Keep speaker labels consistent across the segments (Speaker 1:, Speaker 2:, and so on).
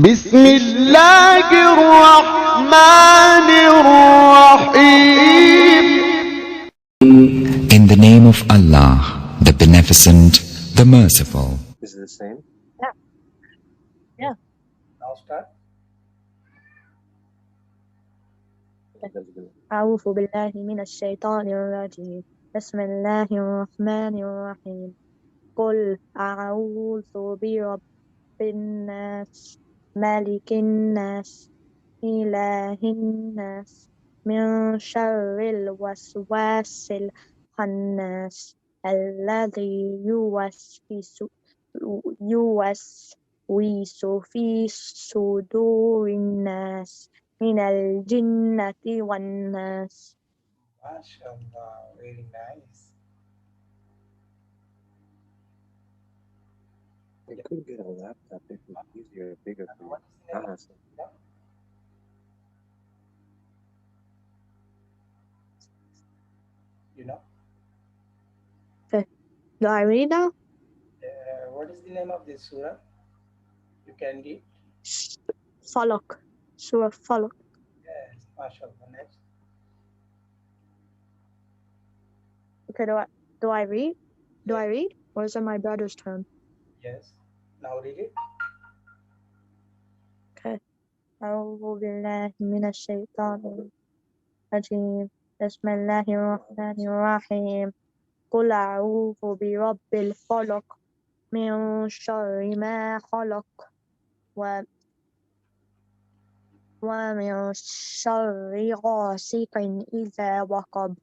Speaker 1: بسم الله الرحمن الرحيم.
Speaker 2: In the name of Allah, the Beneficent, the Merciful.
Speaker 3: Is it the same?
Speaker 4: Yeah.
Speaker 3: Now start.
Speaker 4: أعوذ بالله من الشيطان الرجيم. بسم الله الرحمن الرحيم. قل أعوذ برب الناس ملك الناس إله الناس من شر الوسواس الخناس الذي يوسوس في صدور الناس من الجنة والناس.
Speaker 3: MashaAllah, very nice. I could get a laptop if it was easier, bigger for you. Honestly. You know?
Speaker 4: Do I read now?
Speaker 3: What is the name of this surah? You can read?
Speaker 4: Falak. Surah Falak.
Speaker 3: Yes, MashaAllah. Next.
Speaker 4: Okay, do I read? Do I read? Or is it my brother's turn?
Speaker 3: Yes. Now read it.
Speaker 4: Okay. أعوذ بالله من الشيطان الرجيم. بسم الله الرحمن الرحيم. قل أعوذ برب الفلق من شر ما خلق ومن شر غاسق إذا وقب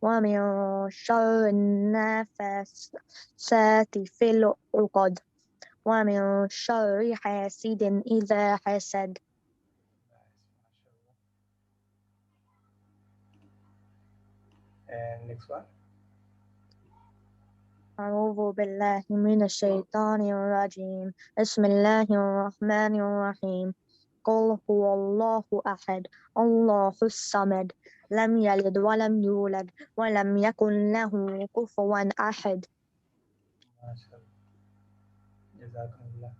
Speaker 4: ومن شر النفاثات في العقد ومن شر حاسد إذا حسد.
Speaker 3: And next one.
Speaker 4: أعوذ بالله من الشيطان الرجيم. بسم الله الرحمن الرحيم. قل هو الله أحد الله الصمد لم يلد ولم يولد ولم يكن له كفوا أحد.
Speaker 3: MashaAllah. Jazakumullah.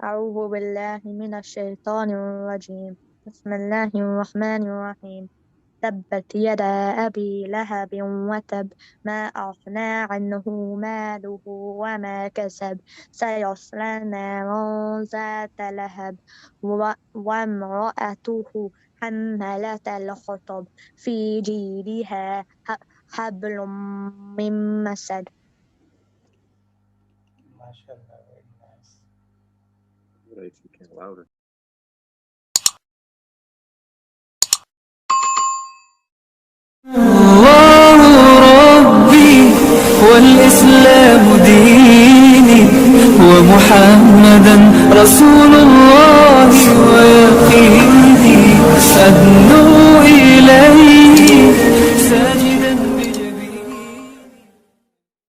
Speaker 4: أعوذ بالله من الشيطان الرجيم. بسم الله الرحمن الرحيم. تبت يدا أبي لهب وتب ما أغنى عنه ماله وما كسب سيصلى نارا ذات لهب وامرأته حمالة الحطب في جيدها حبل من مسد.
Speaker 3: MashaAllah, very nice.
Speaker 5: What if you can louder?
Speaker 6: الله ربي والإسلام ديني ومحمدا رسول الله ويقيني أدنو